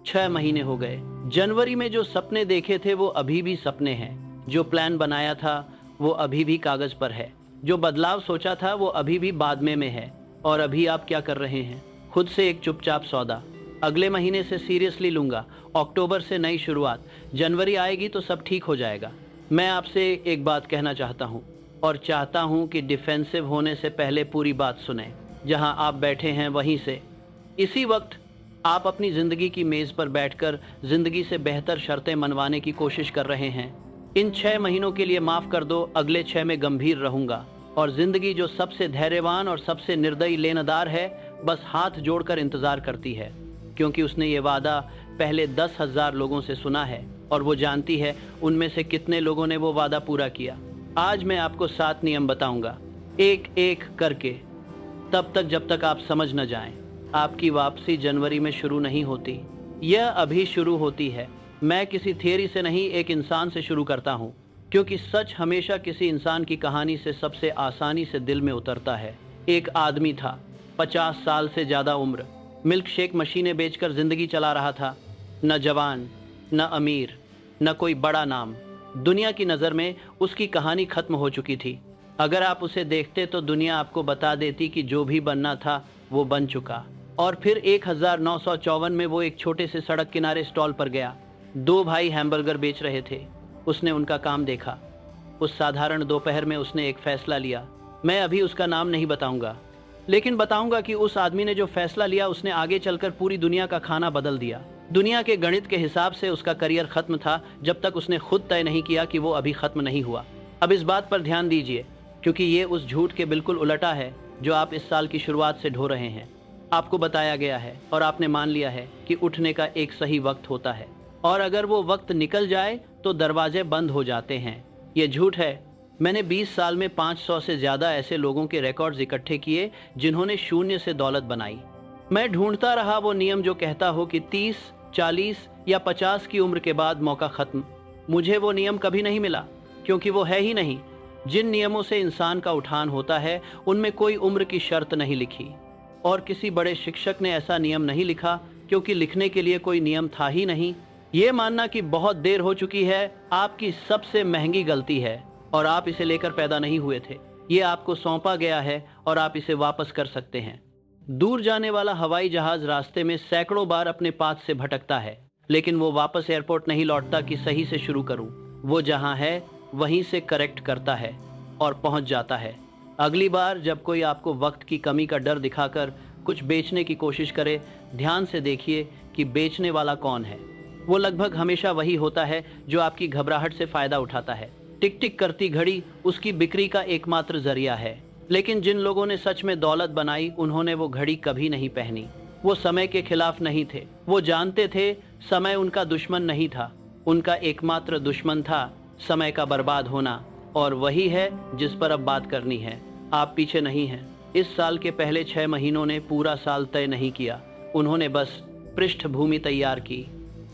6 महीने हो गए। जनवरी में जो सपने देखे थे वो अभी भी सपने हैं। जो प्लान बनाया था वो अभी भी कागज पर है। जो बदलाव सोचा था वो अभी भी बाद में है। और अभी आप क्या कर रहे हैं? खुद से एक चुपचाप सौदा। अगले महीने से सीरियसली लूंगा। अक्टूबर से नई शुरुआत। जनवरी आएगी तो सब ठीक हो जाएगा। मैं आपसे एक बात कहना चाहता हूँ, और चाहता हूँ कि डिफेंसिव होने से पहले पूरी बात सुने। जहाँ आप बैठे हैं वहीं से इसी वक्त आप अपनी जिंदगी की मेज पर बैठकर जिंदगी से बेहतर शर्तें मनवाने की कोशिश कर रहे हैं। इन 6 महीनों के लिए माफ कर दो, अगले 6 में गंभीर रहूंगा। और जिंदगी जो सबसे धैर्यवान और सबसे निर्दयी लेनदार है, बस हाथ जोड़कर इंतजार करती है, क्योंकि उसने ये वादा पहले 10,000 लोगों से सुना है और वो जानती है उनमें से कितने लोगों ने वो वादा पूरा किया। आज मैं आपको 7 नियम बताऊंगा, एक एक करके, तब तक जब तक आप समझ न जाएं। आपकी वापसी जनवरी में शुरू नहीं होती, यह अभी शुरू होती है। मैं किसी थियरी से नहीं, एक इंसान से शुरू करता हूँ, क्योंकि सच हमेशा किसी इंसान की कहानी से सबसे आसानी से दिल में उतरता है। एक आदमी था, 50 साल से ज़्यादा उम्र, मिल्क शेक मशीनें बेचकर जिंदगी चला रहा था। न जवान, न अमीर, न कोई बड़ा नाम। दुनिया की नज़र में उसकी कहानी खत्म हो चुकी थी। अगर आप उसे देखते तो दुनिया आपको बता देती कि जो भी बनना था वो बन चुका। और फिर 1954 में वो एक छोटे से सड़क किनारे स्टॉल पर गया। 2 भाई हैमबर्गर बेच रहे थे। उसने उनका काम देखा। उस साधारण दोपहर में उसने एक फैसला लिया। मैं अभी उसका नाम नहीं बताऊंगा, लेकिन बताऊंगा कि उस आदमी ने जो फैसला लिया उसने आगे चलकर पूरी दुनिया का खाना बदल दिया। दुनिया के गणित के हिसाब से उसका करियर खत्म था, जब तक उसने खुद तय नहीं किया कि वो अभी खत्म नहीं हुआ। अब इस बात पर ध्यान दीजिए, क्योंकि ये उस झूठ के बिल्कुल उलटा है जो आप इस साल की शुरुआत से ढो रहे हैं। आपको बताया गया है और आपने मान लिया है कि उठने का एक सही वक्त होता है, और अगर वो वक्त निकल जाए तो दरवाजे बंद हो जाते हैं। ये झूठ है। मैंने 20 साल में 500 से ज़्यादा ऐसे लोगों के रिकॉर्ड्स इकट्ठे किए जिन्होंने शून्य से दौलत बनाई। मैं ढूंढता रहा वो नियम जो कहता हो कि 30, 40 या 50 की उम्र के बाद मौका खत्म। मुझे वो नियम कभी नहीं मिला, क्योंकि वो है ही नहीं। जिन नियमों से इंसान का उठान होता है उनमें कोई उम्र की शर्त नहीं लिखी, और किसी बड़े शिक्षक ने ऐसा नियम नहीं लिखा, क्योंकि लिखने के लिए कोई नियम था ही नहीं। ये मानना कि बहुत देर हो चुकी है आपकी सबसे महंगी गलती है, और आप इसे लेकर पैदा नहीं हुए थे। ये आपको सौंपा गया है और आप इसे वापस कर सकते हैं। दूर जाने वाला हवाई जहाज रास्ते में सैकड़ों बार अपने पाथ से भटकता है, लेकिन वो वापस एयरपोर्ट नहीं लौटता कि सही से शुरू करूं। वो जहां है वहीं से करेक्ट करता है और पहुंच जाता है। अगली बार जब कोई आपको वक्त की कमी का डर दिखाकर कुछ बेचने की कोशिश करे, ध्यान से देखिए कि बेचने वाला कौन है। वो लगभग हमेशा वही होता है जो आपकी घबराहट से फायदा उठाता है। टिक टिक करती घड़ी उसकी बिक्री का एकमात्र जरिया है। लेकिन जिन लोगों ने सच में दौलत बनाई, उन्होंने वो घड़ी कभी नहीं पहनी। वो समय के खिलाफ नहीं थे। वो जानते थे समय उनका दुश्मन नहीं था। उनका एकमात्र दुश्मन था समय का बर्बाद होना, और वही है जिस पर अब बात करनी है। आप पीछे नहीं हैं। इस साल के पहले 6 महीनों ने पूरा साल तय नहीं किया, उन्होंने बस पृष्ठभूमि तैयार की।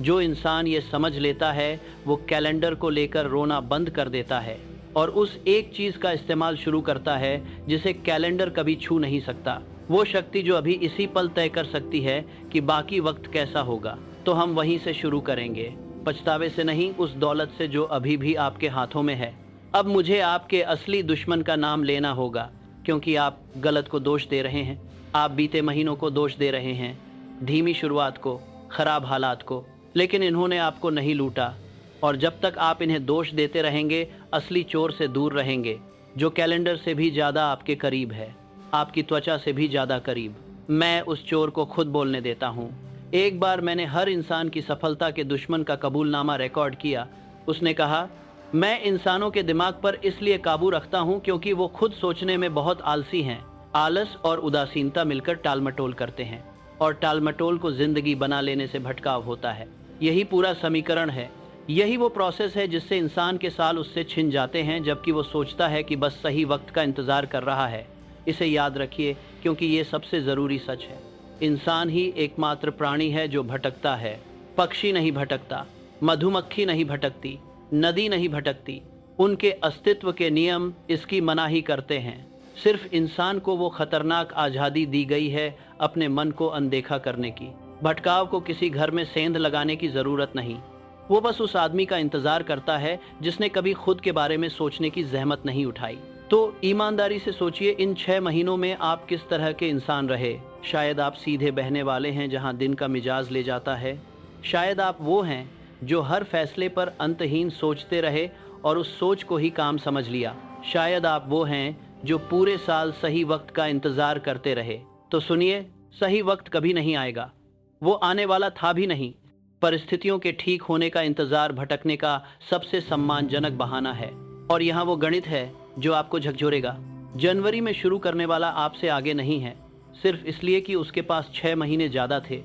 जो इंसान ये समझ लेता है वो कैलेंडर को लेकर रोना बंद कर देता है और उस एक चीज का इस्तेमाल शुरू करता है जिसे कैलेंडर कभी छू नहीं सकता। वो शक्ति जो अभी इसी पल तय कर सकती है कि बाकी वक्त कैसा होगा। तो हम वहीं से शुरू करेंगे, पछतावे से नहीं, उस दौलत से जो अभी भी आपके हाथों में है। अब मुझे आपके असली दुश्मन का नाम लेना होगा, क्योंकि आप गलत को दोष दे रहे हैं। आप बीते महीनों को दोष दे रहे हैं, धीमी शुरुआत को, खराब हालात को, लेकिन इन्होंने आपको नहीं लूटा। और जब तक आप इन्हें दोष देते रहेंगे, असली चोर से दूर रहेंगे, जो कैलेंडर से भी ज़्यादा आपके करीब है, आपकी त्वचा से भी ज़्यादा करीब। मैं उस चोर को खुद बोलने देता हूँ। एक बार मैंने हर इंसान की सफलता के दुश्मन का कबूलनामा रिकॉर्ड किया। उसने कहा, मैं इंसानों के दिमाग पर इसलिए काबू रखता हूँ क्योंकि वो खुद सोचने में बहुत आलसी हैं। आलस और उदासीनता मिलकर टालमटोल करते हैं, और टालमटोल को जिंदगी बना लेने से भटकाव होता है। यही पूरा समीकरण है। यही वो प्रोसेस है जिससे इंसान के साल उससे छिन जाते हैं, जबकि वो सोचता है कि बस सही वक्त का इंतजार कर रहा है। इसे याद रखिए, क्योंकि ये सबसे ज़रूरी सच है। इंसान ही एकमात्र प्राणी है जो भटकता है। पक्षी नहीं भटकता, मधुमक्खी नहीं भटकती, नदी नहीं भटकती। उनके अस्तित्व के नियम इसकी मनाही करते हैं। सिर्फ इंसान को वो खतरनाक आज़ादी दी गई है अपने मन को अनदेखा करने की। भटकाव को किसी घर में सेंध लगाने की जरूरत नहीं, वो बस उस आदमी का इंतजार करता है जिसने कभी खुद के बारे में सोचने की जहमत नहीं उठाई। तो ईमानदारी से सोचिए, इन 6 महीनों में आप किस तरह के इंसान रहे। शायद आप सीधे बहने वाले हैं जहां दिन का मिजाज ले जाता है। शायद आप वो हैं जो हर फैसले पर अंतहीन सोचते रहे और उस सोच को ही काम समझ लिया। शायद आप वो हैं जो पूरे साल सही वक्त का इंतजार करते रहे। तो सुनिए, सही वक्त कभी नहीं आएगा, वो आने वाला था भी नहीं। परिस्थितियों के ठीक होने का इंतजार भटकने का सबसे सम्मानजनक बहाना है, और यहाँ वो गणित है जो आपको झकझोरेगा। जनवरी में शुरू करने वाला आपसे आगे नहीं है, सिर्फ इसलिए कि उसके पास 6 महीने ज़्यादा थे।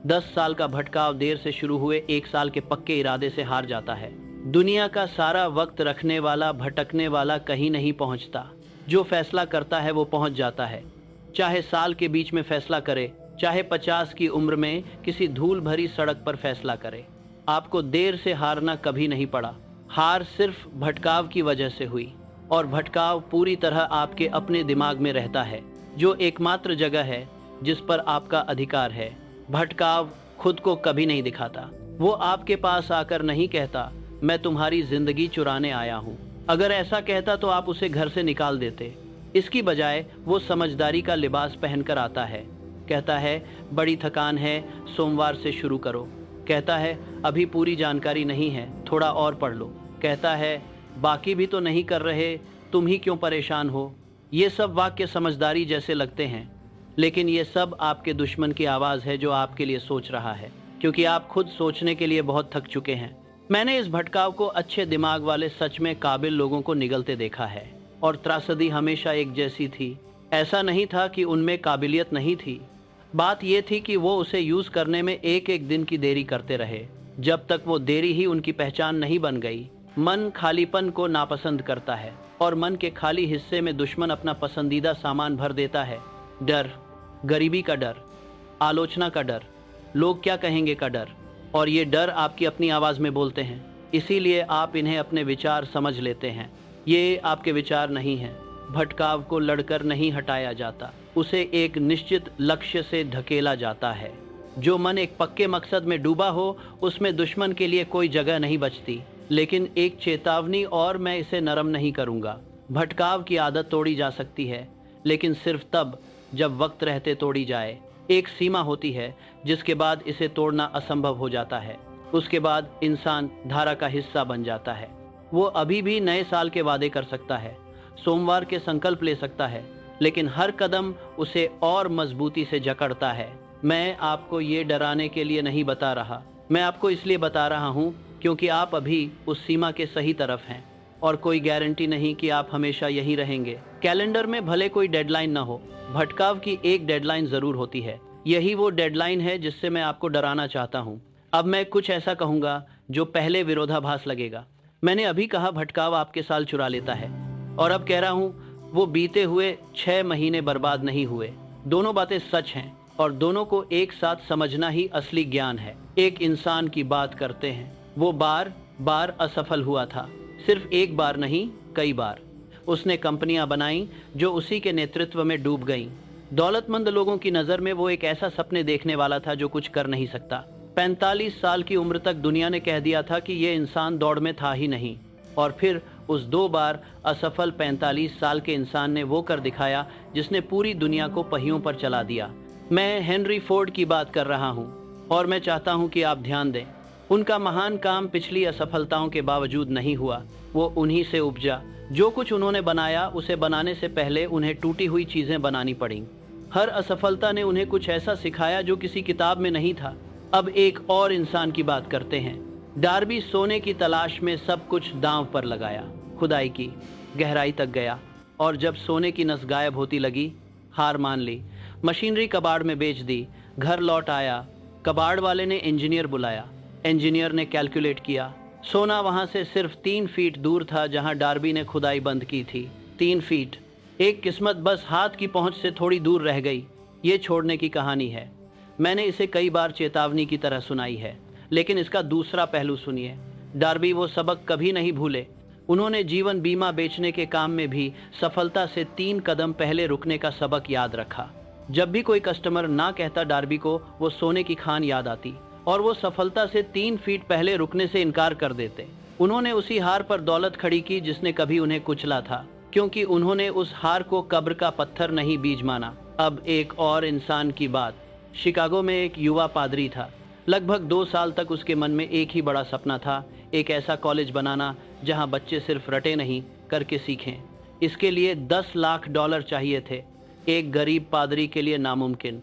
10 साल का भटकाव देर से शुरू हुए 1 साल के पक्के इरादे से हार जाता है। दुनिया का सारा वक्त रखने वाला भटकने वाला कहीं नहीं पहुंचता। जो फैसला करता है वो पहुंच जाता है। चाहे साल के बीच में फैसला करे, चाहे 50 की उम्र में किसी धूल भरी सड़क पर फैसला करे। आपको देर से हारना कभी नहीं पड़ा। हार सिर्फ भटकाव की वजह से हुई, और भटकाव पूरी तरह आपके अपने दिमाग में रहता है, जो एकमात्र जगह है जिस पर आपका अधिकार है। भटकाव खुद को कभी नहीं दिखाता। वो आपके पास आकर नहीं कहता, मैं तुम्हारी जिंदगी चुराने आया हूँ। अगर ऐसा कहता तो आप उसे घर से निकाल देते। इसकी बजाय वो समझदारी का लिबास पहनकर आता है। कहता है, बड़ी थकान है, सोमवार से शुरू करो। कहता है, अभी पूरी जानकारी नहीं है, थोड़ा और पढ़ लो। कहता है, बाकी भी तो नहीं कर रहे, तुम ही क्यों परेशान हो। ये सब वाक्य समझदारी जैसे लगते हैं, लेकिन ये सब आपके दुश्मन की आवाज़ है जो आपके लिए सोच रहा है, क्योंकि आप खुद सोचने के लिए बहुत थक चुके हैं। मैंने इस भटकाव को अच्छे दिमाग वाले सच में काबिल लोगों को निगलते देखा है, और त्रासदी हमेशा एक जैसी थी। ऐसा नहीं था कि उनमें काबिलियत नहीं थी, बात यह थी कि वो उसे यूज़ करने में एक एक दिन की देरी करते रहे, जब तक वो देरी ही उनकी पहचान नहीं बन गई। मन खालीपन को नापसंद करता है, और मन के खाली हिस्से में दुश्मन अपना पसंदीदा सामान भर देता है। डर, गरीबी का डर, आलोचना का डर, लोग क्या कहेंगे का डर, और ये डर आपकी अपनी आवाज़ में बोलते हैं। इसीलिए आप इन्हें अपने विचार समझ लेते हैं। ये आपके विचार नहीं हैं। भटकाव को लड़कर नहीं हटाया जाता, उसे एक निश्चित लक्ष्य से ढकेला जाता है। जो मन एक पक्के मकसद में डूबा हो, उसमें दुश्मन के लिए कोई जगह नहीं बचती। लेकिन एक चेतावनी, और मैं इसे नरम नहीं करूँगा। भटकाव की आदत तोड़ी जा सकती है, लेकिन सिर्फ तब जब वक्त रहते तोड़ी जाए। एक सीमा होती है जिसके बाद इसे तोड़ना असंभव हो जाता है। उसके बाद इंसान धारा का हिस्सा बन जाता है। वो अभी भी नए साल के वादे कर सकता है, सोमवार के संकल्प ले सकता है, लेकिन हर कदम उसे और मजबूती से जकड़ता है। मैं आपको ये डराने के लिए नहीं बता रहा, मैं आपको इसलिए बता रहा हूँ क्योंकि आप अभी उस सीमा के सही तरफ हैं, और कोई गारंटी नहीं कि आप हमेशा यहीं रहेंगे। कैलेंडर में भले कोई डेडलाइन न हो, भटकाव की एक डेडलाइन जरूर होती है। यही वो डेडलाइन है जिससे मैं आपको डराना चाहता हूँ। अब मैं कुछ ऐसा कहूँगा जो पहले विरोधाभास लगेगा। मैंने अभी कहा भटकाव आपके साल चुरा लेता है, और अब कह रहा हूँ वो बीते हुए 6 महीने बर्बाद नहीं हुए। दोनों बातें सच हैं, और दोनों को एक साथ समझना ही असली ज्ञान है। एक इंसान की बात करते हैं, वो बार बार असफल हुआ था। सिर्फ एक बार नहीं, कई बार। उसने कंपनियां बनाई जो उसी के नेतृत्व में डूब गईं। दौलतमंद लोगों की नज़र में वो एक ऐसा सपने देखने वाला था जो कुछ कर नहीं सकता। 45 साल की उम्र तक दुनिया ने कह दिया था कि ये इंसान दौड़ में था ही नहीं, और फिर उस 2 बार असफल 45 साल के इंसान ने वो कर दिखाया जिसने पूरी दुनिया को पहियों पर चला दिया। मैं हेनरी फोर्ड की बात कर रहा हूँ, और मैं चाहता हूँ कि आप ध्यान दें। उनका महान काम पिछली असफलताओं के बावजूद नहीं हुआ, वो उन्हीं से उपजा। जो कुछ उन्होंने बनाया, उसे बनाने से पहले उन्हें टूटी हुई चीज़ें बनानी पड़ी। हर असफलता ने उन्हें कुछ ऐसा सिखाया जो किसी किताब में नहीं था। अब एक और इंसान की बात करते हैं। डार्बी सोने की तलाश में सब कुछ दांव पर लगाया, खुदाई की, गहराई तक गया, और जब सोने की नस गायब होती लगी, हार मान ली। मशीनरी कबाड़ में बेच दी, घर लौट आया। कबाड़ वाले ने इंजीनियर बुलाया, इंजीनियर ने कैलकुलेट किया। सोना वहां से सिर्फ 3 फीट दूर था जहां डार्बी ने खुदाई बंद की थी। 3 फीट। एक किस्मत बस हाथ की पहुंच से थोड़ी दूर रह गई। ये छोड़ने की कहानी है। मैंने इसे कई बार चेतावनी की तरह सुनाई है, लेकिन इसका दूसरा पहलू सुनिए। डार्बी वो सबक कभी नहीं भूले। उन्होंने जीवन बीमा बेचने के काम में भी सफलता से 3 कदम पहले रुकने का सबक याद रखा। जब भी कोई कस्टमर ना कहता डार्बी को वो सोने की खान याद आती और वो सफलता से 3 फीट पहले रुकने से इनकार कर देते। उन्होंने उसी हार पर दौलत खड़ी की जिसने कभी उन्हें कुचला था, क्योंकि उन्होंने उस हार को कब्र का पत्थर नहीं बीज माना। अब एक और इंसान की बात। शिकागो में एक युवा पादरी था। लगभग 2 साल तक उसके मन में एक ही बड़ा सपना था, एक ऐसा कॉलेज बनाना जहां बच्चे सिर्फ रटे नहीं करके सीखें। इसके लिए $10 लाख चाहिए थे, एक गरीब पादरी के लिए नामुमकिन।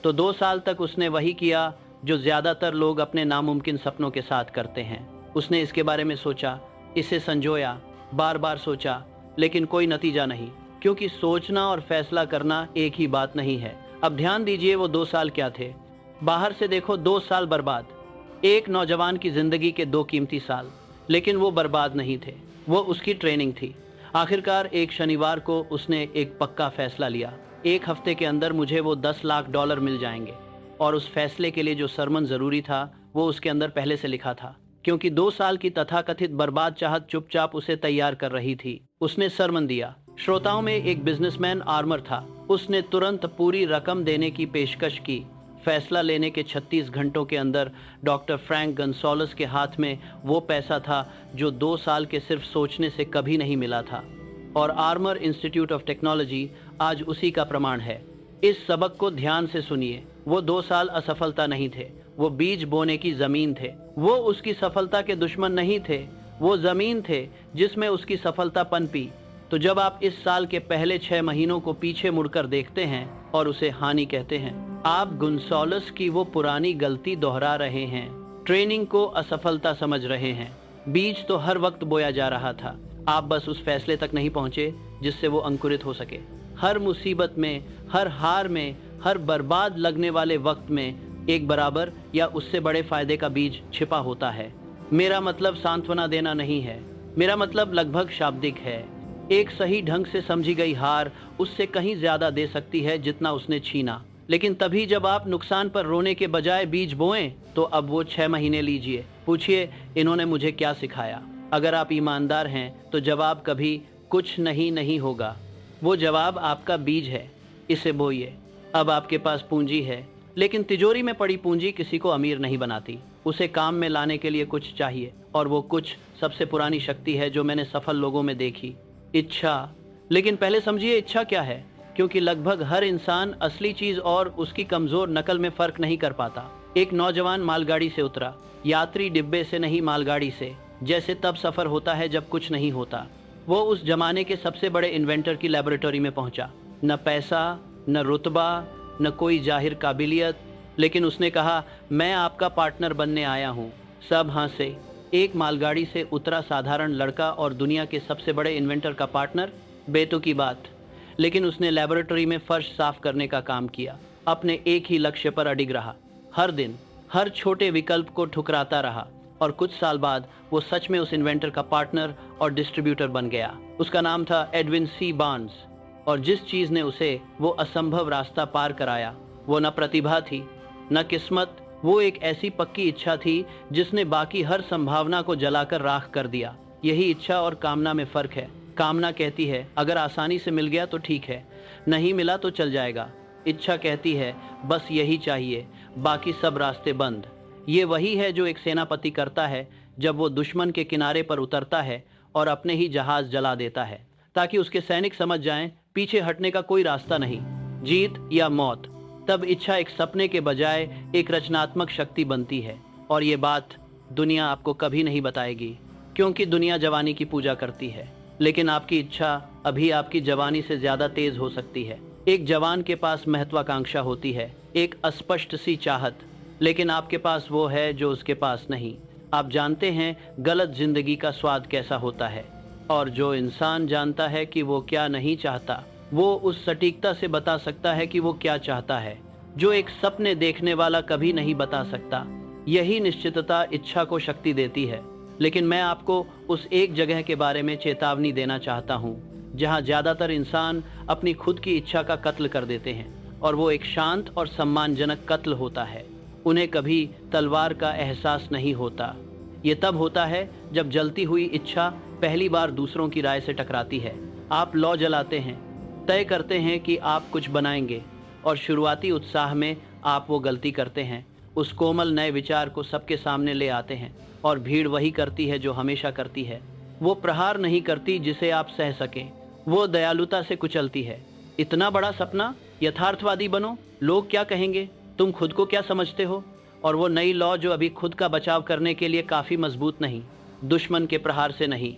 तो 2 साल तक उसने वही किया जो ज़्यादातर लोग अपने नामुमकिन सपनों के साथ करते हैं। उसने इसके बारे में सोचा, इसे संजोया, बार बार सोचा, लेकिन कोई नतीजा नहीं, क्योंकि सोचना और फैसला करना एक ही बात नहीं है। अब ध्यान दीजिए वो 2 साल क्या थे। बाहर से देखो 2 साल बर्बाद, एक नौजवान की जिंदगी के 2 कीमती साल। लेकिन वो बर्बाद नहीं थे, वो उसकी ट्रेनिंग थी। आखिरकार एक शनिवार को उसने एक पक्का फैसला लिया, 1 हफ्ते के अंदर मुझे वो $10 लाख मिल जाएंगे। और उस फैसले के लिए जो सरमन ज़रूरी था वो उसके अंदर पहले से लिखा था, क्योंकि 2 साल की तथाकथित बर्बाद चाहत चुपचाप उसे तैयार कर रही थी। उसने सरमन दिया। श्रोताओं में एक बिजनेसमैन आर्मर था। उसने तुरंत पूरी रकम देने की पेशकश की। फैसला लेने के 36 घंटों के अंदर डॉक्टर फ्रैंक गंसाल्स के हाथ में वो पैसा था जो 2 साल के सिर्फ सोचने से कभी नहीं मिला था। और आर्मर इंस्टीट्यूट ऑफ टेक्नोलॉजी आज उसी का प्रमाण है। इस सबक को ध्यान से सुनिए। वो 2 साल असफलता नहीं थे, वो बीज बोने की जमीन थे। वो उसकी सफलता के दुश्मन नहीं थे, वो जमीन थे जिसमें उसकी सफलता पनपी। तो जब आप इस साल के पहले 6 महीनों को पीछे मुड़कर देखते हैं और उसे हानि कहते हैं, आप गुंसालस की वो पुरानी गलती दोहरा रहे हैं। ट्रेनिंग को असफलता समझ रहे हैं। बीज तो हर वक्त बोया जा रहा था, आप बस उस फैसले तक नहीं पहुंचे जिससे वो अंकुरित हो सके। हर मुसीबत में, हर हार में, हर बर्बाद लगने वाले वक्त में एक बराबर या उससे बड़े फायदे का बीज छिपा होता है। मेरा मतलब सांत्वना देना नहीं है, मेरा मतलब लगभग शाब्दिक है। एक सही ढंग से समझी गई हार उससे कहीं ज्यादा दे सकती है जितना उसने छीना। लेकिन तभी जब आप नुकसान पर रोने के बजाय बीज बोएं, तो अब वो 6 महीने लीजिए, पूछिए इन्होंने मुझे क्या सिखाया। अगर आप ईमानदार हैं तो जवाब कभी कुछ नहीं होगा। वो जवाब आपका बीज है, इसे बोइए। अब आपके पास पूंजी है, लेकिन तिजोरी में पड़ी पूंजी किसी को अमीर नहीं बनाती। उसे काम में लाने के लिए कुछ चाहिए, और वो कुछ सबसे पुरानी शक्ति है जो मैंने सफल लोगों में देखी, इच्छा। लेकिन पहले समझिए इच्छा क्या है, क्योंकि लगभग हर इंसान असली चीज और उसकी कमजोर नकल में फर्क नहीं कर पाता। एक नौजवान मालगाड़ी से उतरा, यात्री डिब्बे से नहीं मालगाड़ी से। जैसे तब सफर होता है जब कुछ नहीं होता। वो उस जमाने के सबसे बड़े इन्वेंटर की लेबोरेटरी में पहुंचा। न पैसा, न रुतबा, न कोई जाहिर काबिलियत, लेकिन उसने कहा, मैं आपका पार्टनर बनने आया हूँ। सब हंसे। एक मालगाड़ी से उतरा साधारण लड़का और दुनिया के सबसे बड़े इन्वेंटर का पार्टनर, बेतुकी बात। लेकिन उसने लेबोरेटरी में फर्श साफ करने का काम किया, अपने एक ही लक्ष्य पर अडिग रहा, हर दिन हर छोटे विकल्प को ठुकराता रहा। और कुछ साल बाद वो सच में उस इन्वेंटर का पार्टनर और डिस्ट्रीब्यूटर बन गया। उसका नाम था एडविन सी बार्न्स। और जिस चीज़ ने उसे वो असंभव रास्ता पार कराया, वो न प्रतिभा थी, न किस्मत, वो एक ऐसी पक्की इच्छा थी जिसने बाकी हर संभावना को जलाकर राख कर दिया। यही इच्छा और कामना में फ़र्क है। कामना कहती है अगर आसानी से मिल गया तो ठीक है, नहीं मिला तो चल जाएगा। इच्छा कहती है बस यही चाहिए, बाकी सब रास्ते बंद। ये वही है जो एक सेनापति करता है जब वो दुश्मन के किनारे पर उतरता है और अपने ही जहाज जला देता है, ताकि उसके सैनिक समझ जाएं पीछे हटने का कोई रास्ता नहीं, जीत या मौत। तब इच्छा एक सपने के बजाय एक रचनात्मक शक्ति बनती है। और ये बात दुनिया आपको कभी नहीं बताएगी, क्योंकि दुनिया जवानी की पूजा करती है। लेकिन आपकी इच्छा अभी आपकी जवानी से ज्यादा तेज हो सकती है। एक जवान के पास महत्वाकांक्षा होती है, एक अस्पष्ट सी चाहत, लेकिन आपके पास वो है जो उसके पास नहीं। आप जानते हैं गलत जिंदगी का स्वाद कैसा होता है, और जो इंसान जानता है कि वो क्या नहीं चाहता, वो उस सटीकता से बता सकता है कि वो क्या चाहता है, जो एक सपने देखने वाला कभी नहीं बता सकता। यही निश्चितता इच्छा को शक्ति देती है। लेकिन मैं आपको उस एक जगह के बारे में चेतावनी देना चाहता हूँ जहाँ ज़्यादातर इंसान अपनी खुद की इच्छा का कत्ल कर देते हैं, और वो एक शांत और सम्मानजनक कत्ल होता है। उन्हें कभी तलवार का एहसास नहीं होता। ये तब होता है जब जलती हुई इच्छा पहली बार दूसरों की राय से टकराती है। आप लौ जलाते हैं, तय करते हैं कि आप कुछ बनाएंगे, और शुरुआती उत्साह में आप वो गलती करते हैं, उस कोमल नए विचार को सबके सामने ले आते हैं और भीड़ वही करती है जो हमेशा करती है। वो प्रहार नहीं करती जिसे आप सह सकें, वो दयालुता से कुचलती है। इतना बड़ा सपना, यथार्थवादी बनो, लोग क्या कहेंगे, तुम खुद को क्या समझते हो। और वो नई लौ जो अभी खुद का बचाव करने के लिए काफ़ी मजबूत नहीं, दुश्मन के प्रहार से नहीं,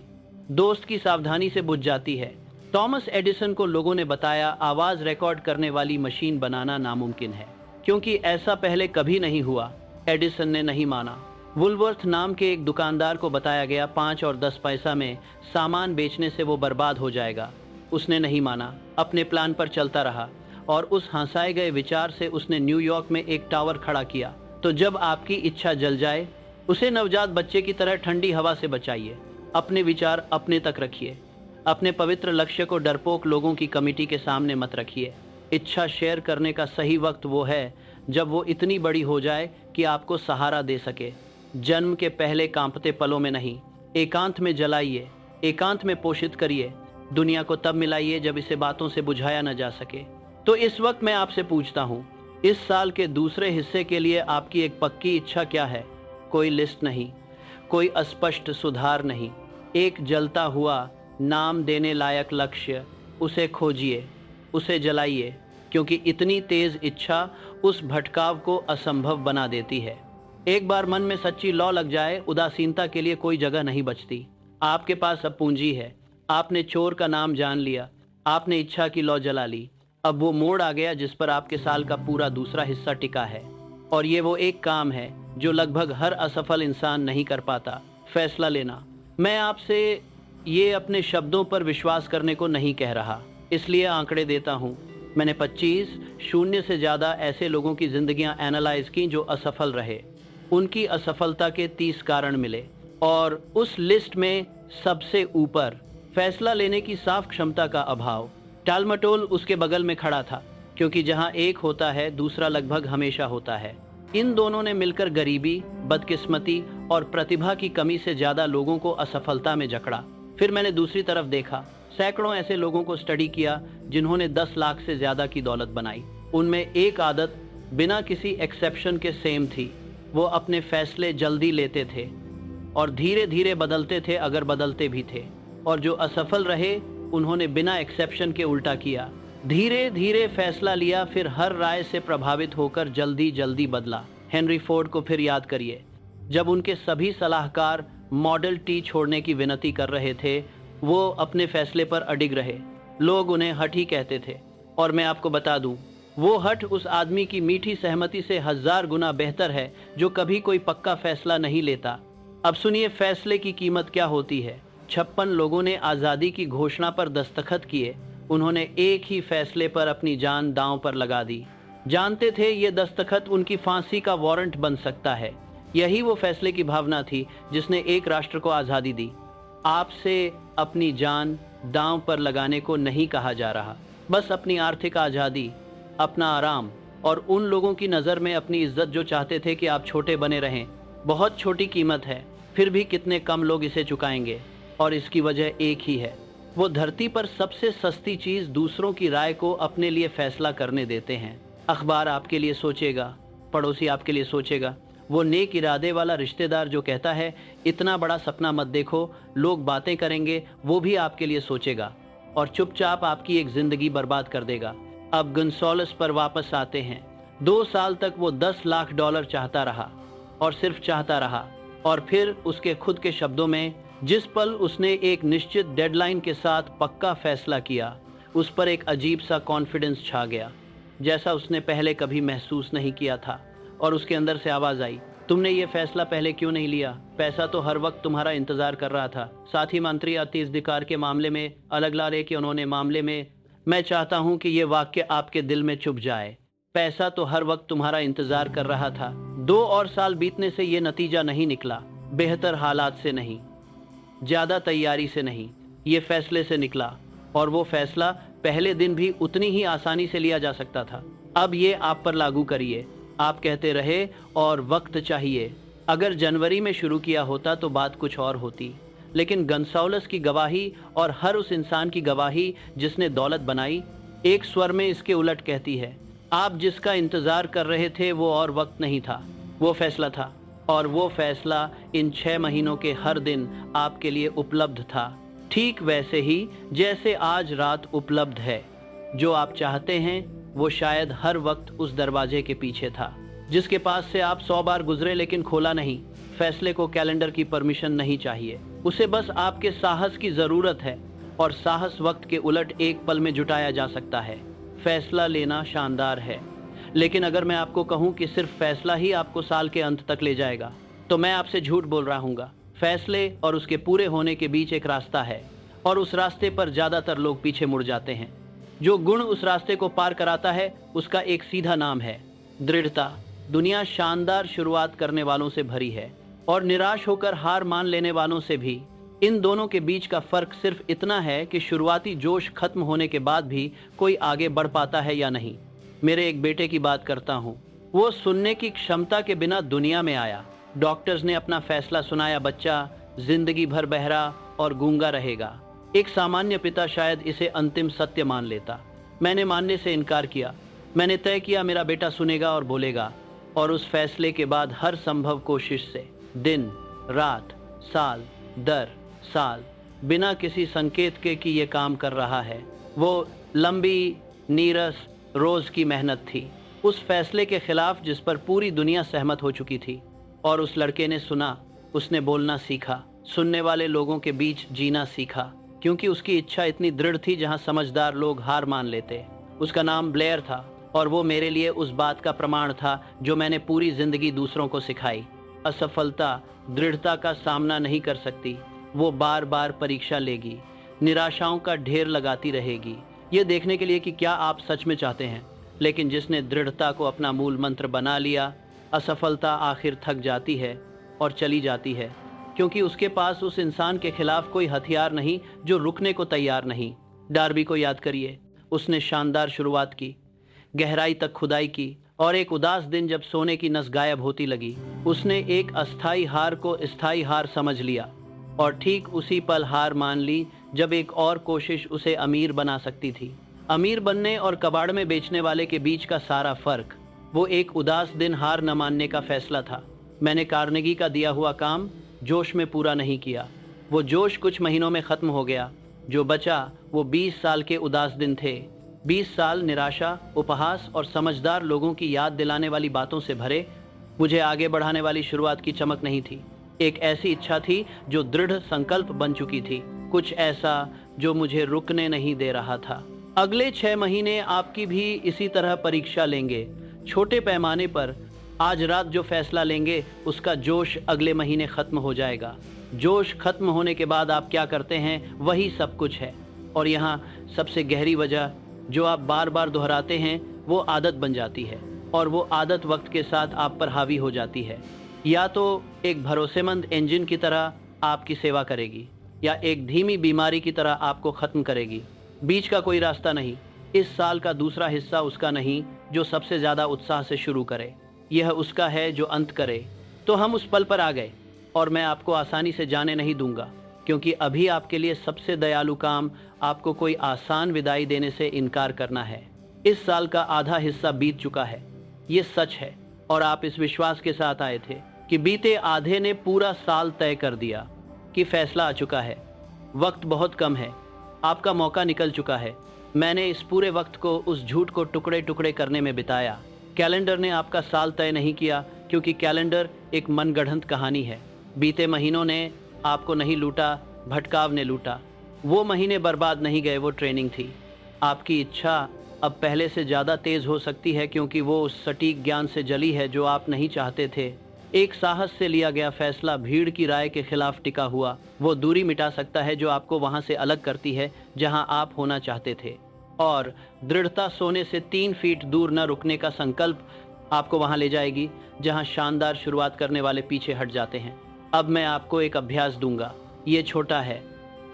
दोस्त की सावधानी से बुझ जाती है। थॉमस एडिसन को लोगों ने बताया आवाज़ रिकॉर्ड करने वाली मशीन बनाना नामुमकिन है, क्योंकि ऐसा पहले कभी नहीं हुआ। एडिसन ने नहीं माना। वुलवर्थ नाम के एक दुकानदार को बताया गया 5 और 10 पैसा में सामान बेचने से वो बर्बाद हो जाएगा। उसने नहीं माना, अपने प्लान पर चलता रहा और उस हंसाए गए विचार से उसने न्यूयॉर्क में एक टावर खड़ा किया। तो जब आपकी इच्छा जल जाए, उसे नवजात बच्चे की तरह ठंडी हवा से बचाइए। अपने विचार अपने तक रखिए। अपने पवित्र लक्ष्य को डरपोक लोगों की कमेटी के सामने मत रखिए। इच्छा शेयर करने का सही वक्त वो है जब वो इतनी बड़ी हो जाए कि आपको सहारा दे सके। जन्म के पहले कांपते पलों में नहीं, एकांत में जलाइए, एकांत में पोषित करिए। दुनिया को तब मिलाइए जब इसे बातों से बुझाया न जा सके। तो इस वक्त मैं आपसे पूछता हूँ, इस साल के दूसरे हिस्से के लिए आपकी एक पक्की इच्छा क्या है? कोई लिस्ट नहीं, कोई अस्पष्ट सुधार नहीं, एक जलता हुआ नाम देने लायक लक्ष्य। उसे खोजिए, उसे जलाइए, क्योंकि इतनी तेज इच्छा उस भटकाव को असंभव बना देती है। एक बार मन में सच्ची लौ लग जाए, उदासीनता के लिए कोई जगह नहीं बचती। आपके पास अब पूंजी है। आपने चोर का नाम जान लिया, आपने इच्छा की लौ जला ली। अब वो मोड़ आ गया जिस पर आपके साल का पूरा दूसरा हिस्सा टिका है। और ये वो एक काम है जो लगभग हर असफल इंसान नहीं कर पाता, फैसला लेना। मैं आपसे ये अपने शब्दों पर विश्वास करने को नहीं कह रहा, इसलिए आंकड़े देता हूँ। मैंने 25 शून्य से ज़्यादा ऐसे लोगों की ज़िंदगियाँ एनालाइज की जो असफल रहे। उनकी असफलता के 30 कारण मिले और उस लिस्ट में सबसे ऊपर फैसला लेने की साफ क्षमता का अभाव। टालमटोल उसके बगल में खड़ा था, क्योंकि जहाँ एक होता है दूसरा लगभग हमेशा होता है। इन दोनों ने मिलकर गरीबी, बदकिस्मती और प्रतिभा की कमी से ज़्यादा लोगों को असफलता में जकड़ा। फिर मैंने दूसरी तरफ देखा, सैकड़ों ऐसे लोगों को स्टडी किया जिन्होंने 10 लाख से ज़्यादा की दौलत बनाई। उनमें एक आदत बिना किसी एक्सेप्शन के सेम थी, वो अपने फैसले जल्दी लेते थे और धीरे धीरे बदलते थे अगर बदलते भी थे। और जो असफल रहे उन्होंने बिना एक्सेप्शन के उल्टा किया, धीरे धीरे फैसला लिया, फिर हर राय से प्रभावित होकर जल्दी जल्दी बदला। हेनरी फोर्ड को फिर याद करिए, जब उनके सभी सलाहकार मॉडल टी छोड़ने की विनती कर रहे थे, वो अपने फैसले पर अडिग रहे। लोग उन्हें हठ ही कहते थे, और मैं आपको बता दूं, वो हठ उस आदमी की मीठी सहमति से 1000 गुना बेहतर है जो कभी कोई पक्का फैसला नहीं लेता। अब सुनिए फैसले की कीमत क्या होती है। 56 लोगों ने आज़ादी की घोषणा पर दस्तखत किए। उन्होंने एक ही फैसले पर अपनी जान दांव पर लगा दी। जानते थे ये दस्तखत उनकी फांसी का वारंट बन सकता है। यही वो फैसले की भावना थी जिसने एक राष्ट्र को आज़ादी दी। आपसे अपनी जान दांव पर लगाने को नहीं कहा जा रहा, बस अपनी आर्थिक आज़ादी, अपना आराम और उन लोगों की नज़र में अपनी इज्जत जो चाहते थे कि आप छोटे बने रहें। बहुत छोटी कीमत है, फिर भी कितने कम लोग इसे चुकाएंगे। और इसकी वजह एक ही है, वो धरती पर सबसे सस्ती चीज़ दूसरों की राय को अपने लिए फैसला करने देते हैं। अखबार आपके लिए सोचेगा, पड़ोसी आपके लिए सोचेगा, वो नेक इरादे वाला रिश्तेदार जो कहता है इतना बड़ा सपना मत देखो, लोग बातें करेंगे, वो भी आपके लिए सोचेगा और चुपचाप आपकी एक ज़िंदगी बर्बाद कर देगा। अब गन्सोलस पर वापस आते हैं। 2 साल तक वो $10 लाख चाहता रहा और सिर्फ चाहता रहा। और फिर उसके खुद के शब्दों में, जिस पल उसने एक निश्चित डेडलाइन के साथ पक्का फैसला किया, उस पर एक अजीब सा कॉन्फिडेंस छा गया, जैसा उसने पहले कभी महसूस नहीं किया था। और उसके अंदर से आवाज़ आई, तुमने ये फैसला पहले क्यों नहीं लिया? पैसा तो हर वक्त तुम्हारा इंतज़ार कर रहा था। साथ ही मंत्री अतीसधिकार के मामले में अलग ला रहे कि उन्होंने मामले में, मैं चाहता हूँ कि ये वाक्य आपके दिल में चुभ जाए। पैसा तो हर वक्त तुम्हारा इंतज़ार कर रहा था। 2 और साल बीतने से ये नतीजा नहीं निकला। बेहतर हालात से नहीं, ज़्यादा तैयारी से नहीं, ये फैसले से निकला। और वो फैसला पहले दिन भी उतनी ही आसानी से लिया जा सकता था। अब ये आप पर लागू करिए। आप कहते रहे और वक्त चाहिए। अगर जनवरी में शुरू किया होता तो बात कुछ और होती, लेकिन गन्सोलस की गवाही और हर उस इंसान की गवाही जिसने दौलत बनाई, एक स्वर में इसके उलट कहती है, आप जिसका इंतजार कर रहे थे वो और वक्त नहीं था, वो फैसला था। और वो फैसला इन 6 महीनों के हर दिन आपके लिए उपलब्ध था, ठीक वैसे ही जैसे आज रात उपलब्ध है। जो आप चाहते हैं वो शायद हर वक्त उस दरवाजे के पीछे था, जिसके पास से आप 100 बार गुजरे लेकिन खोला नहीं। फैसले को कैलेंडर की परमिशन नहीं चाहिए, उसे बस आपके साहस की जरूरत है, और साहस वक्त के उलट एक पल में जुटाया जा सकता है। फैसला लेना शानदार है, लेकिन अगर मैं आपको कहूं कि सिर्फ फैसला ही आपको साल के अंत तक ले जाएगा, तो मैं आपसे झूठ बोल रहा हूँगा। फैसले और उसके पूरे होने के बीच एक रास्ता है, और उस रास्ते पर ज्यादातर लोग पीछे मुड़ जाते हैं। जो गुण उस रास्ते को पार कराता है उसका एक सीधा नाम है दृढ़ता। दुनिया शानदार शुरुआत करने वालों से भरी है, और निराश होकर हार मान लेने वालों से भी। इन दोनों के बीच का फर्क सिर्फ इतना है कि शुरुआती जोश खत्म होने के बाद भी कोई आगे बढ़ पाता है या नहीं। मेरे एक बेटे की बात करता हूँ। वो सुनने की क्षमता के बिना दुनिया में आया। डॉक्टर्स ने अपना फैसला सुनाया, बच्चा जिंदगी भर बहरा और गूंगा रहेगा। एक सामान्य पिता शायद इसे अंतिम सत्य मान लेता। मैंने मानने से इनकार किया। मैंने तय किया मेरा बेटा सुनेगा और बोलेगा। और उस फैसले के बाद हर संभव कोशिश से, दिन रात, साल दर साल, बिना किसी संकेत के कि ये काम कर रहा है, वो लंबी नीरस रोज की मेहनत थी, उस फैसले के खिलाफ जिस पर पूरी दुनिया सहमत हो चुकी थी। और उस लड़के ने सुना, उसने बोलना सीखा, सुनने वाले लोगों के बीच जीना सीखा, क्योंकि उसकी इच्छा इतनी दृढ़ थी जहां समझदार लोग हार मान लेते। उसका नाम ब्लेयर था, और वो मेरे लिए उस बात का प्रमाण था जो मैंने पूरी जिंदगी दूसरों को सिखाई। असफलता दृढ़ता का सामना नहीं कर सकती, वो बार बार परीक्षा लेगी, निराशाओं का ढेर लगाती रहेगी, ये देखने के लिए कि क्या आप सच में चाहते हैं। लेकिन जिसने दृढ़ता को अपना मूल मंत्र बना लिया, असफलता आखिर थक जाती है और चली जाती है, क्योंकि उसके पास उस इंसान के खिलाफ कोई हथियार नहीं जो रुकने को तैयार नहीं। डार्बी को याद करिए, उसने शानदार शुरुआत की, गहराई तक खुदाई की, और एक उदास दिन जब सोने की नस गायब होती लगी, उसने एक अस्थाई हार को स्थायी हार समझ लिया, और ठीक उसी पल हार मान ली जब एक और कोशिश उसे अमीर बना सकती थी। अमीर बनने और कबाड़ में बेचने वाले के बीच का सारा फर्क वो एक उदास दिन हार न मानने का फैसला था। मैंने कार्नेगी का दिया हुआ काम जोश में पूरा नहीं किया। वो जोश कुछ महीनों में खत्म हो गया। जो बचा वो 20 साल के उदास दिन थे। 20 साल निराशा, उपहास और समझदार लोगों की याद दिलाने वाली बातों से भरे। मुझे आगे बढ़ाने वाली शुरुआत की चमक नहीं थी, एक ऐसी इच्छा थी जो दृढ़ संकल्प बन चुकी थी, कुछ ऐसा जो मुझे रुकने नहीं दे रहा था। अगले 6 महीने आपकी भी इसी तरह परीक्षा लेंगे, छोटे पैमाने पर। आज रात जो फैसला लेंगे उसका जोश अगले महीने खत्म हो जाएगा। जोश खत्म होने के बाद आप क्या करते हैं वही सब कुछ है। और यहाँ सबसे गहरी वजह जो आप बार बार दोहराते हैं वो आदत बन जाती है, और वो आदत वक्त के साथ आप पर हावी हो जाती है। या तो एक भरोसेमंद इंजन की तरह आपकी सेवा करेगी, या एक धीमी बीमारी की तरह आपको खत्म करेगी। बीच का कोई रास्ता नहीं। इस साल का दूसरा हिस्सा उसका नहीं जो सबसे ज्यादा उत्साह से शुरू करे, यह उसका है जो अंत करे। तो हम उस पल पर आ गए, और मैं आपको आसानी से जाने नहीं दूंगा, क्योंकि अभी आपके लिए सबसे दयालु काम आपको कोई आसान विदाई देने से इनकार करना है। इस साल का आधा हिस्सा बीत चुका है, ये सच है, और आप इस विश्वास के साथ आए थे कि बीते आधे ने पूरा साल तय कर दिया कि फैसला आ चुका है। वक्त बहुत कम है, आपका मौका निकल चुका है। मैंने इस पूरे वक्त को उस झूठ को टुकड़े टुकड़े करने में बिताया। कैलेंडर ने आपका साल तय नहीं किया, क्योंकि कैलेंडर एक मनगढ़ंत कहानी है। बीते महीनों ने आपको नहीं लूटा, भटकाव ने लूटा। वो महीने बर्बाद नहीं गए, वो ट्रेनिंग थी। आपकी इच्छा अब पहले से ज़्यादा तेज़ हो सकती है, क्योंकि वो उस सटीक ज्ञान से जली है जो आप नहीं चाहते थे। एक साहस से लिया गया फैसला भीड़ की राय के खिलाफ टिका हुआ वो दूरी मिटा सकता है जो आपको वहां से अलग करती है जहां आप होना चाहते थे। और दृढ़ता सोने से 3 फीट दूर न रुकने का संकल्प आपको वहां ले जाएगी जहां शानदार शुरुआत करने वाले पीछे हट जाते हैं। अब मैं आपको एक अभ्यास दूंगा, ये छोटा है,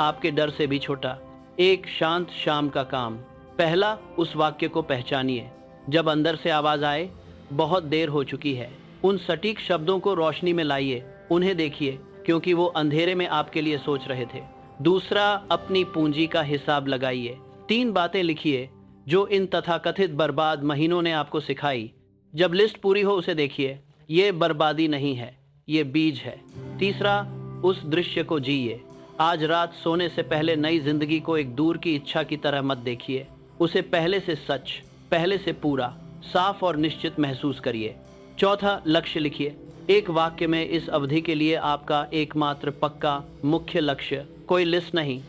आपके डर से भी छोटा। एक शांत शाम का काम। पहला, उस वाक्य को पहचानिए। जब अंदर से आवाज आए बहुत देर हो चुकी है, उन सटीक शब्दों को रोशनी में लाइए, उन्हें देखिए, क्योंकि वो अंधेरे में आपके लिए सोच रहे थे। दूसरा, अपनी पूंजी का हिसाब लगाइए। 3 बातें लिखिए जो इन तथाकथित बर्बाद महीनों ने आपको सिखाई। जब लिस्ट पूरी हो उसे देखिए, ये बर्बादी नहीं है, ये बीज है। तीसरा, उस दृश्य को जिए। आज रात सोने से पहले नई जिंदगी को एक दूर की इच्छा की तरह मत देखिए, उसे पहले से सच, पहले से पूरा, साफ और निश्चित महसूस करिए। चौथा, लक्ष्य लिखिए। एक वाक्य में इस अवधि के लिए आपका एकमात्र पक्का मुख्य लक्ष्य, कोई लिस्ट नहीं,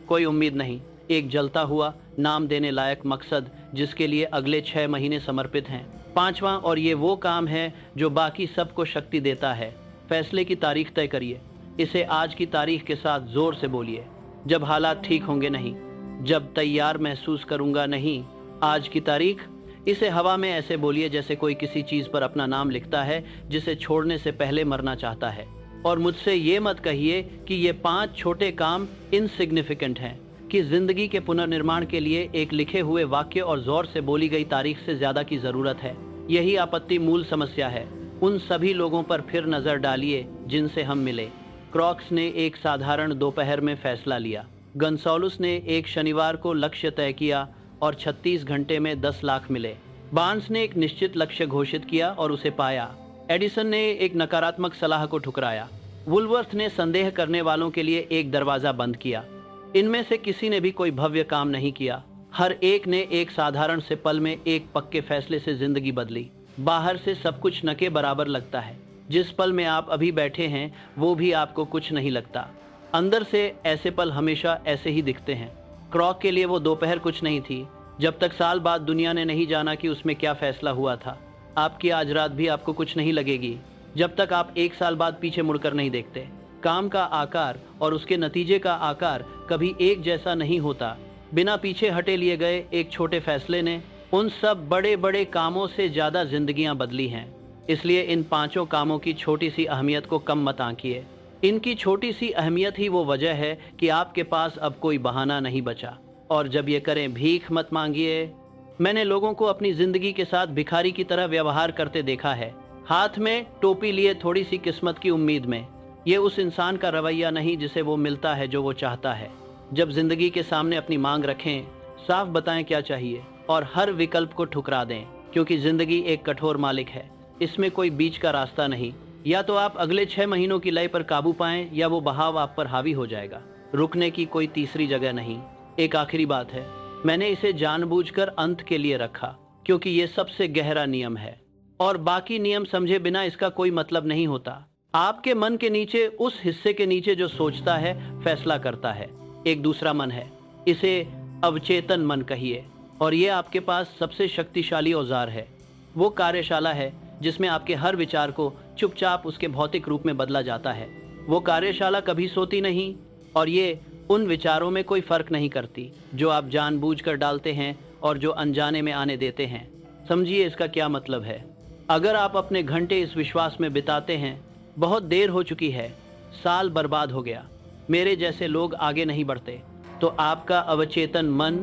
कोई उम्मीद नहीं, एक जलता हुआ नाम देने लायक मकसद जिसके लिए अगले 6 महीने समर्पित हैं। पांचवा, और ये वो काम है जो बाकी सबको शक्ति देता है, फैसले की तारीख तय करिए। इसे आज की तारीख के साथ जोर से बोलिए। जब हालात ठीक होंगे नहीं, जब तैयार महसूस करूंगा नहीं, आज की तारीख। इसे हवा में ऐसे बोलिए जैसे कोई किसी चीज पर अपना नाम लिखता है जिसे छोड़ने से पहले मरना चाहता है। और मुझसे ये मत कहिए कि ये 5 छोटे काम इनसिग्निफिकेंट हैं, कि जिंदगी के पुनर्निर्माण के लिए एक लिखे हुए वाक्य और जोर से बोली गई तारीख से ज्यादा की जरूरत है। यही आपत्ति मूल समस्या है। उन सभी लोगों पर फिर नजर डालिए जिनसे हम मिले। क्रॉक्स ने एक साधारण दोपहर में फैसला लिया। गंसालुस ने एक शनिवार को लक्ष्य तय किया और 36 घंटे में 10 लाख मिले। बार्न्स ने एक निश्चित लक्ष्य घोषित किया और उसे पाया। एडिसन ने एक नकारात्मक सलाह को ठुकराया। वुलवर्थ ने संदेह करने वालों के लिए एक दरवाजा बंद किया। इनमें से किसी ने भी कोई भव्य काम नहीं किया। हर एक ने एक साधारण से पल में एक पक्के फैसले से जिंदगी बदली। बाहर से सब कुछ न के बराबर लगता है। जिस पल में आप अभी बैठे हैं वो भी आपको कुछ नहीं लगता। अंदर से ऐसे पल हमेशा ऐसे ही दिखते हैं। क्रॉक के लिए वो दोपहर कुछ नहीं थी, जब तक साल बाद दुनिया ने नहीं जाना कि उसमें क्या फैसला हुआ था। आपकी आज रात भी आपको कुछ नहीं लगेगी, जब तक आप 1 साल बाद पीछे मुड़कर नहीं देखते। काम का आकार और उसके नतीजे का आकार कभी एक जैसा नहीं होता। बिना पीछे हटे लिए गए एक छोटे फैसले ने उन सब बड़े बड़े कामों से ज्यादा जिंदगियां बदली हैं। इसलिए इन 5 कामों की छोटी सी अहमियत को कम मत आंकिए। इनकी छोटी सी अहमियत ही वो वजह है कि आपके पास अब कोई बहाना नहीं बचा। और जब ये करें, भीख मत मांगिए। मैंने लोगों को अपनी जिंदगी के साथ भिखारी की तरह व्यवहार करते देखा है, हाथ में टोपी लिए थोड़ी सी किस्मत की उम्मीद में। ये उस इंसान का रवैया नहीं जिसे वो मिलता है जो वो चाहता है। जब जिंदगी के सामने अपनी मांग रखें, साफ बताएं क्या चाहिए और हर विकल्प को ठुकरा दें, क्योंकि जिंदगी एक कठोर मालिक है। इसमें कोई बीच का रास्ता नहीं। या तो आप अगले 6 महीनों की लय पर काबू पाएं या वो बहाव आप पर हावी हो जाएगा। रुकने की कोई तीसरी जगह नहीं। एक आखिरी बात है, मैंने इसे जानबूझकर अंत के लिए रखा क्योंकि ये सबसे गहरा नियम है और बाकी नियम समझे बिना इसका कोई मतलब नहीं होता। आपके मन के नीचे, उस हिस्से के नीचे जो सोचता है, फैसला करता है, एक दूसरा मन है। इसे अवचेतन मन कहिए और ये आपके पास सबसे शक्तिशाली औजार है। वो कार्यशाला है जिसमें आपके हर विचार को चुपचाप उसके भौतिक रूप में बदला जाता है। वो कार्यशाला कभी सोती नहीं और ये उन विचारों में कोई फर्क नहीं करती जो आप जानबूझकर डालते हैं और जो अनजाने में आने देते हैं। समझिए इसका क्या मतलब है। अगर आप अपने घंटे इस विश्वास में बिताते हैं बहुत देर हो चुकी है, साल बर्बाद हो गया, मेरे जैसे लोग आगे नहीं बढ़ते, तो आपका अवचेतन मन,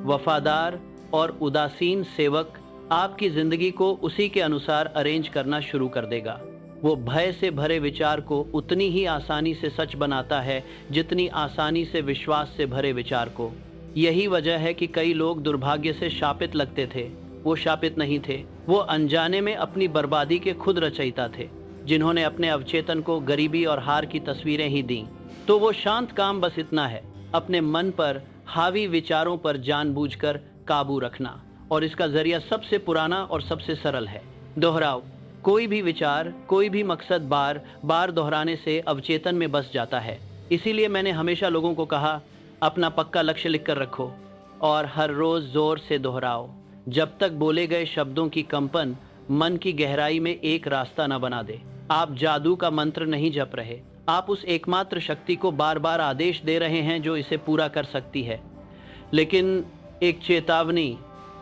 वफादार और उदासीन सेवक आपकी जिंदगी को उसी के अनुसार अरेंज करना शुरू कर देगा। वो भय से भरे विचार को उतनी ही आसानी से सच बनाता है जितनी आसानी से विश्वास से भरे विचार को। यही वजह है कि कई लोग दुर्भाग्य से शापित लगते थे। वो शापित नहीं थे, वो अनजाने में अपनी बर्बादी के खुद रचयिता थे, जिन्होंने अपने अवचेतन को गरीबी और हार की तस्वीरें ही दी। तो वो शांत काम बस इतना है, अपने मन पर हावी विचारों पर जानबूझकर काबू रखना। और इसका जरिया सबसे पुराना और सबसे सरल है, दोहराओ। कोई भी विचार, कोई भी मकसद बार बार दोहराने से अवचेतन में बस जाता है। इसीलिए मैंने हमेशा लोगों को कहा, अपना पक्का लक्ष्य लिखकर रखो और हर रोज जोर से दोहराओ, जब तक बोले गए शब्दों की कंपन मन की गहराई में एक रास्ता न बना दे। आप जादू का मंत्र नहीं जप रहे, आप उस एकमात्र शक्ति को बार बार आदेश दे रहे हैं जो इसे पूरा कर सकती है। लेकिन एक चेतावनी,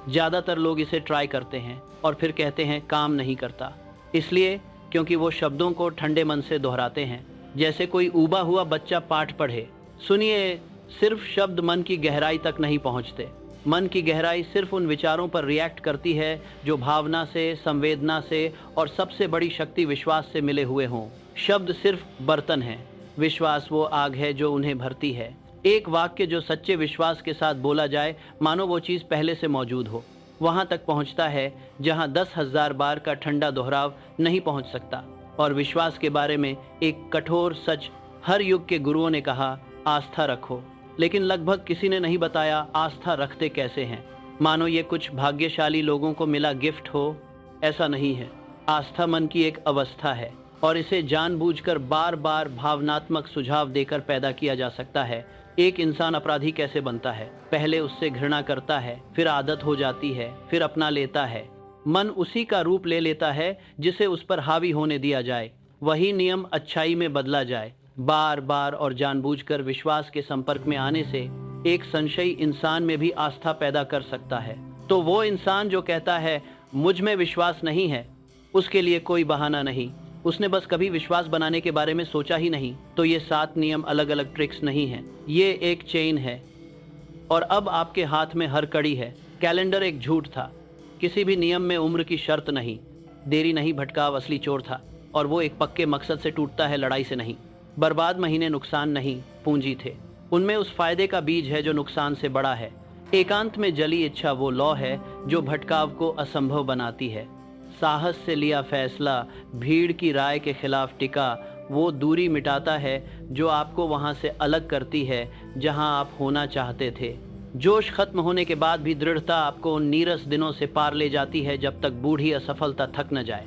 ज़्यादातर लोग इसे ट्राई करते हैं और फिर कहते हैं काम नहीं करता। इसलिए क्योंकि वो शब्दों को ठंडे मन से दोहराते हैं, जैसे कोई ऊबा हुआ बच्चा पाठ पढ़े। सुनिए, सिर्फ शब्द मन की गहराई तक नहीं पहुंचते। मन की गहराई सिर्फ उन विचारों पर रिएक्ट करती है जो भावना से, संवेदना से और सबसे बड़ी शक्ति विश्वास से मिले हुए हों। शब्द सिर्फ बर्तन हैं, विश्वास वो आग है जो उन्हें भरती है। एक वाक्य जो सच्चे विश्वास के साथ बोला जाए, मानो वो चीज़ पहले से मौजूद हो, वहां तक पहुंचता है जहां 10,000 बार का ठंडा दोहराव नहीं पहुंच सकता। और विश्वास के बारे में एक कठोर सच हर युग के गुरुओं ने कहा, आस्था रखो। लेकिन लगभग किसी ने नहीं बताया आस्था रखते कैसे हैं। मानो ये कुछ भाग्यशाली लोगों को मिला गिफ्ट हो, ऐसा नहीं है। आस्था मन की एक अवस्था है और इसे जानबूझकर बार बार भावनात्मक सुझाव देकर पैदा किया जा सकता है। एक इंसान अपराधी कैसे बनता है? पहले उससे घृणा करता है, फिर आदत हो जाती है, फिर अपना लेता है। मन उसी का रूप ले लेता है जिसे उस पर हावी होने दिया जाए, वही नियम अच्छाई में बदला जाए। बार बार और जानबूझकर विश्वास के संपर्क में आने से एक संशयी इंसान में भी आस्था पैदा कर सकता है। तो वो इंसान जो कहता है मुझ में विश्वास नहीं है, उसके लिए कोई बहाना नहीं, उसने बस कभी विश्वास बनाने के बारे में सोचा ही नहीं। तो ये 7 नियम अलग अलग ट्रिक्स नहीं हैं, ये एक चेन है और अब आपके हाथ में हर कड़ी है। कैलेंडर एक झूठ था, किसी भी नियम में उम्र की शर्त नहीं, देरी नहीं भटकाव असली चोर था। और वो एक पक्के मकसद से टूटता है, लड़ाई से नहीं। बर्बाद महीने नुकसान नहीं, पूंजी थे, उनमें उस फायदे का बीज है जो नुकसान से बड़ा है। एकांत में जली इच्छा वो लौ है जो भटकाव को असंभव बनाती है। साहस से लिया फैसला भीड़ की राय के खिलाफ टिका वो दूरी मिटाता है जो आपको वहां से अलग करती है जहां आप होना चाहते थे। जोश खत्म होने के बाद भी दृढ़ता आपको उन नीरस दिनों से पार ले जाती है जब तक बूढ़ी असफलता थक न जाए।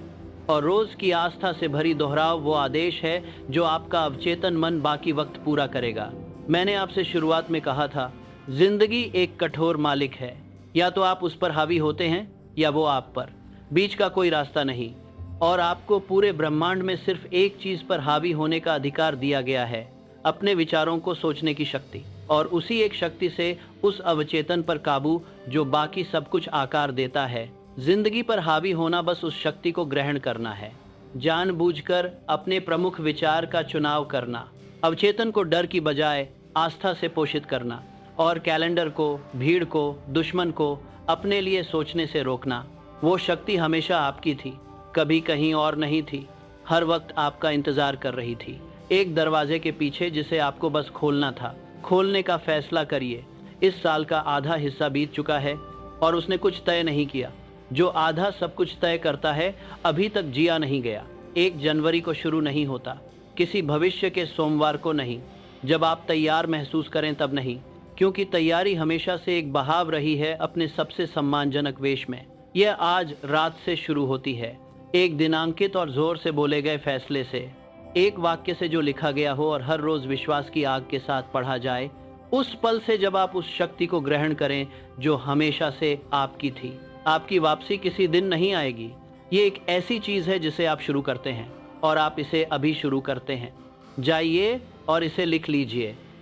और रोज की आस्था से भरी दोहराव वो आदेश है जो आपका अवचेतन मन बाकी वक्त पूरा करेगा। मैंने आपसे शुरुआत में कहा था, जिंदगी एक कठोर मालिक है, या तो आप उस पर हावी होते हैं या वो आप पर, बीच का कोई रास्ता नहीं। और आपको पूरे ब्रह्मांड में सिर्फ एक चीज पर हावी होने का अधिकार दिया गया है, अपने विचारों को सोचने की शक्ति, और उसी एक शक्ति से उस अवचेतन पर काबू जो बाकी सब कुछ आकार देता है। जिंदगी पर हावी होना बस उस शक्ति को ग्रहण करना है, जानबूझकर अपने प्रमुख विचार का चुनाव करना, अवचेतन को डर की बजाय आस्था से पोषित करना, और कैलेंडर को, भीड़ को, दुश्मन को अपने लिए सोचने से रोकना। वो शक्ति हमेशा आपकी थी, कभी कहीं और नहीं थी, हर वक्त आपका इंतजार कर रही थी, एक दरवाजे के पीछे जिसे आपको बस खोलना था। खोलने का फैसला करिए। इस साल का आधा हिस्सा बीत चुका है और उसने कुछ तय नहीं किया। जो आधा सब कुछ तय करता है अभी तक जिया नहीं गया। 1 जनवरी को शुरू नहीं होता, किसी भविष्य के सोमवार को नहीं, जब आप तैयार महसूस करें तब नहीं, क्योंकि तैयारी हमेशा से एक बहाव रही है अपने सबसे सम्मानजनक वेश में। यह आज रात से शुरू होती है, एक दिनांकित और जोर से बोले गए फैसले से, एक वाक्य से जो लिखा गया हो और हर रोज विश्वास की आग के साथ पढ़ा जाए। उस पल से जब आप उस शक्ति को ग्रहण करें जो हमेशा से आपकी थी। आपकी वापसी किसी दिन नहीं आएगी, ये एक ऐसी चीज है जिसे आप शुरू करते हैं और आप इसे अभी शुरू करते हैं। जाइए और इसे लिख लीजिए।